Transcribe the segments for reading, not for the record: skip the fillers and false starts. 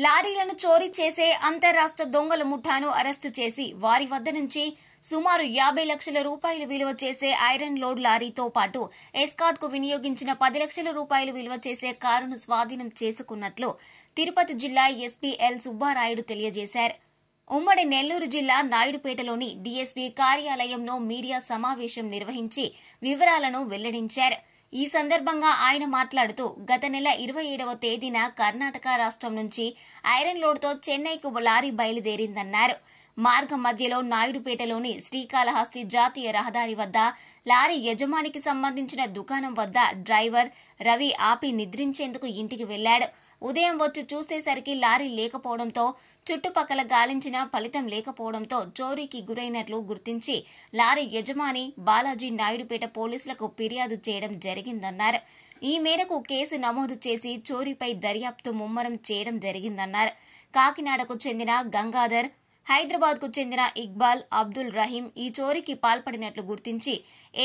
లారీలను చోరీ చేసే అంతర్రాష్ట్ర దొంగల ముఠాను అరెస్టు చేసి వారి వద్ద నుంచి సుమారు 50 లక్షల రూపాయలు విలువ చేసే ఐరన్ లోడ్ లారీతో పాటు ఎస్కార్ట్ కు వినియోగించిన 10 లక్షల రూపాయలు విలువ చేసే కారును స్వాధీనం చేసుకున్నట్లు తిరుపతి జిల్లా ఎస్పీ ఎల్ సుబ్బారాయుడు తెలియజేశారు. ఉమ్మడి నెల్లూరు జిల్లా నాయుడుపేటలోని డీఎస్పీ కార్యాలయంలో మీడియా సమావేశం నిర్వహించి వివరాలను వెల్లడించారు. ఈ సందర్భంగా ఆయన మాట్లాడుతూ గత నెల 27వ తేదీన కర్ణాటక రాష్ట్రం నుంచి ఐరన్ లోడ్తో చెన్నైకు లారీ బయలుదేరిందన్నారు. మార్గం మధ్యలో నాయుడుపేటలోని శ్రీకాళహస్తి జాతీయ రహదారి వద్ద లారీ యజమానికి సంబంధించిన దుకాణం వద్ద డ్రైవర్ రవి ఆపి నిద్రించేందుకు ఇంటికి వెళ్లాడు. ఉదయం వచ్చి చూసేసరికి లారీ లేకపోవడంతో చుట్టుపక్కల గాలించిన ఫలితం లేకపోవడంతో చోరీకి గురైనట్లు గుర్తించి లారీ యజమాని బాలాజీ నాయుడుపేట పోలీసులకు ఫిర్యాదు చేయడం జరిగిందన్నారు. ఈ మేరకు కేసు నమోదు చేసి చోరీపై దర్యాప్తు ముమ్మరం చేయడం జరిగిందన్నారు. కాకినాడకు చెందిన గంగాధర్, హైదరాబాద్ కు చెందిన ఇక్బాల్, అబ్దుల్ రహీం ఈ చోరీకి పాల్పడినట్లు గుర్తించి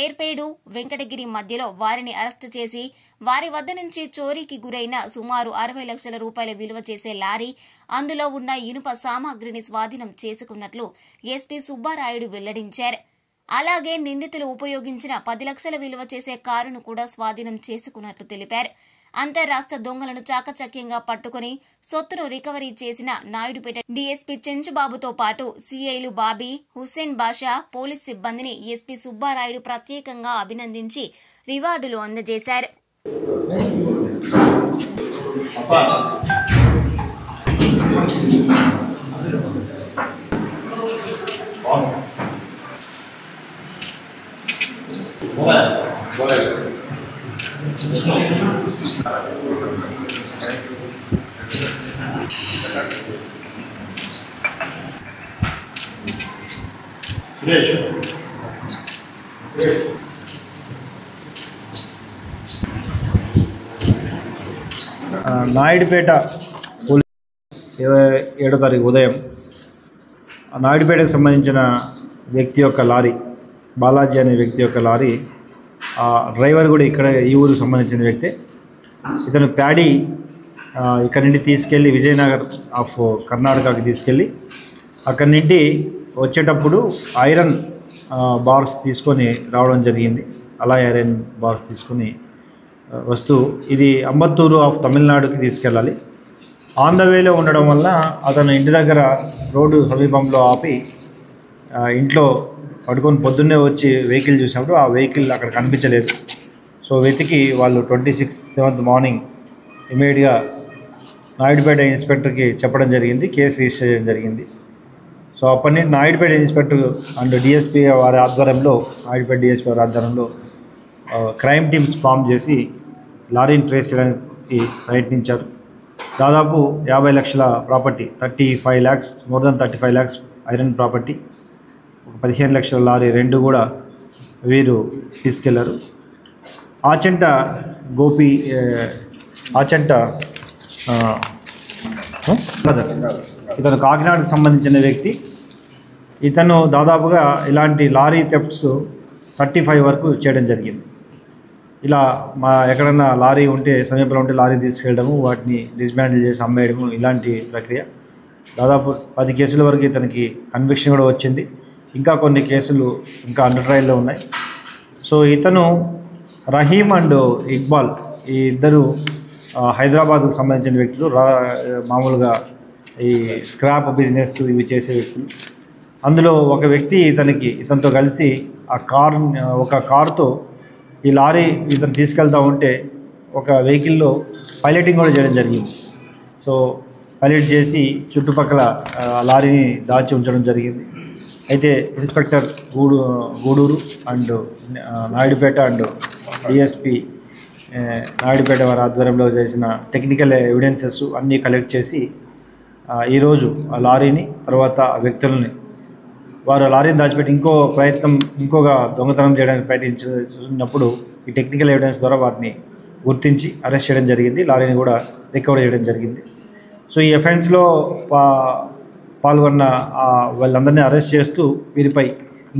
ఏర్పేడు, వెంకటగిరి మధ్యలో వారిని అరెస్టు చేసి వారి వద్ద నుంచి చోరీకి గురైన సుమారు 60 లక్షల రూపాయల విలువ చేసే లారీ, అందులో ఉన్న ఇనుప సామాగ్రిని స్వాధీనం చేసుకున్నట్లు ఎస్పీ సుబ్బారాయుడు వెల్లడించారు. అలాగే నిందితులు ఉపయోగించిన 10 లక్షల విలువ చేసే కారును కూడా స్వాధీనం చేసుకున్నట్లు తెలిపారు. అంతర్రాష్ట్ర దొంగలను చాకచక్యంగా పట్టుకుని సొత్తును రికవరీ చేసిన నాయుడుపేట డీఎస్పీ చెంచుబాబుతో పాటు సీఐలు బాబీ, హుస్సేన్ బాషా, పోలీస్ సిబ్బందిని ఎస్పీ సుబ్బారాయుడు ప్రత్యేకంగా అభినందించి రివార్డులు అందజేశారు. నాయుడుపేట 27వ తారీఖు ఉదయం నాయుడుపేటకు సంబంధించిన వ్యక్తి యొక్క లారీ, బాలాజీ అనే వ్యక్తి యొక్క లారీ, డ్రైవర్ కూడా ఇక్కడ ఈ ఊరికి సంబంధించిన వ్యక్తే. ఇతను ప్యాడీ ఇక్కడ నుండి తీసుకెళ్ళి విజయనగర్ ఆఫ్ కర్ణాటకకి తీసుకెళ్ళి అక్కడి నుండి వచ్చేటప్పుడు ఐరన్ బార్స్ తీసుకొని రావడం జరిగింది. అలా ఐరన్ బార్స్ తీసుకొని వస్తూ ఇది అంబత్తూరు ఆఫ్ తమిళనాడుకి తీసుకెళ్ళాలి. ఆన్ ద వేలో ఉండడం వల్ల అతను ఇంటి దగ్గర రోడ్డు సమీపంలో ఆపి ఇంట్లో పడుకొని పొద్దున్నే వచ్చి వెహికల్ చూసినప్పుడు ఆ వెహికల్ అక్కడ కనిపించలేదు. సో వెతికి వాళ్ళు 26th మార్నింగ్ ఇమీడియట్గా నాయుడుపేట ఇన్స్పెక్టర్కి చెప్పడం జరిగింది. కేసు రిజిస్టర్ చేయడం జరిగింది. సో అప్పటి నుంచి నాయుడుపేట ఇన్స్పెక్టర్ అండ్ డిఎస్పీ వారి ఆధ్వర్యంలో, నాయుడుపేట డిఎస్పీ వారి ఆధ్వర్యంలో క్రైమ్ టీమ్స్ ఫామ్ చేసి లారీని ట్రేస్ చేయడానికి ప్రయత్నించారు. దాదాపు 50 లక్షల property, 35 lakhs, more than 35 lakhs iron property, 15 లక్షల లారీ రెండు కూడా వీరు తీసుకెళ్లారు. ఆచంట గోపి, ఆచంట ఇతను కాకినాడకు సంబంధించిన వ్యక్తి. ఇతను దాదాపుగా ఇలాంటి లారీ థెఫ్ట్స్ 35 వరకు చేయడం జరిగింది. ఇలా ఎక్కడన్నా లారీ ఉంటే, సమీపంలో ఉంటే లారీ తీసుకెళ్ళడము, వాటిని డిస్మాంటిల్ చేసి అమ్మేయడము, ఇలాంటి ప్రక్రియ. దాదాపు 10 కేసుల వరకు ఇతనికి కన్విక్షన్ కూడా వచ్చింది. ఇంకా కొన్ని కేసులు ఇంకా అండర్ ట్రయల్లో ఉన్నాయి. సో ఇతను రహీం అండ్ ఇక్బాల్ ఈ ఇద్దరు హైదరాబాద్కు సంబంధించిన వ్యక్తులు. మామూలుగా ఈ స్క్రాప్ బిజినెస్ ఇవి చేసే వ్యక్తులు. అందులో ఒక వ్యక్తి ఇతనితో కలిసి ఒక కారుతో ఈ లారీ ఇతను తీసుకెళ్తా ఉంటే ఒక వెహికల్లో పైలటింగ్ కూడా చేయడం జరిగింది. సో పైలట్ చేసి చుట్టుపక్కల లారీని దాచి ఉంచడం జరిగింది. అయితే inspector Guduru and Naidupeta and DSP Naidupeta వారి ఆధ్వర్యంలో చేసిన టెక్నికల్ ఎవిడెన్సెస్ అన్నీ కలెక్ట్ చేసి ఈరోజు ఆ లారీని, తర్వాత ఆ వ్యక్తులని, వారు లారీని దాచిపెట్టి ఇంకొక దొంగతనం చేయడానికి ప్రయత్నించినప్పుడు ఈ టెక్నికల్ ఎవిడెన్స్ ద్వారా వాటిని గుర్తించి అరెస్ట్ చేయడం జరిగింది. లారీని కూడా రికవర్ చేయడం జరిగింది. సో ఈ అఫెన్స్లో పాల్గొన్న వాళ్ళందరినీ అరెస్ట్ చేస్తూ వీరిపై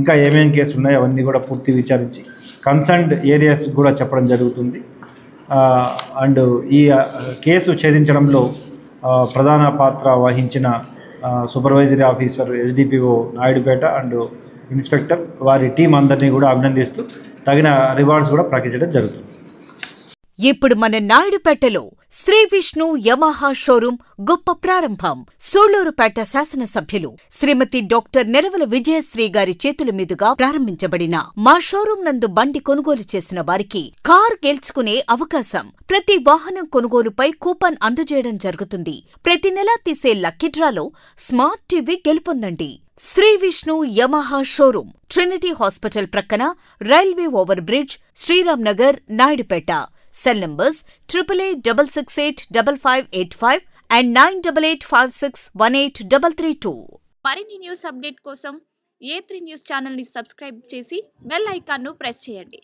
ఇంకా ఏమేమి కేసులు ఉన్నాయో అవన్నీ కూడా పూర్తి విచారించి కన్సర్న్డ్ ఏరియాస్ కూడా చెప్పడం జరుగుతుంది. అండ్ ఈ కేసు ఛేదించడంలో ప్రధాన పాత్ర వహించిన supervisory officer SDPO Naidupeta and inspector వారి టీం అందరినీ కూడా అభినందిస్తూ తగిన రివార్డ్స్ కూడా ప్రకటించడం జరుగుతుంది. ఇప్పుడు మన నాయుడుపేటలో శ్రీ విష్ణు యమహా షోరూం గొప్ప ప్రారంభం. సూళ్లూరుపేట శాసనసభ్యులు శ్రీమతి డాక్టర్ నెరవల విజయశ్రీ గారి చేతుల మీదుగా ప్రారంభించబడిన మా షోరూం నందు బండి కొనుగోలు చేసిన వారికి కార్ గెలుచుకునే అవకాశం. ప్రతి వాహనం కొనుగోలుపై కూపన్ అందజేయడం జరుగుతుంది. ప్రతి నెలా తీసే లక్కీ డ్రాలో స్మార్ట్ టీవీ గెలుపొందండి. Shri Vishnu Yamaha showroom Trinity hospital ప్రక్కన, railway over bridge, Sriram Nagar, Naidupeta. Cell numbers 8868558585 and 9885618332. మరిన్ని న్యూస్ అప్డేట్ కోసం A3 న్యూస్ ఛానల్ ని సబ్స్క్రైబ్ చేసి బెల్ ఐకాన్ ను ప్రెస్ చేయండి.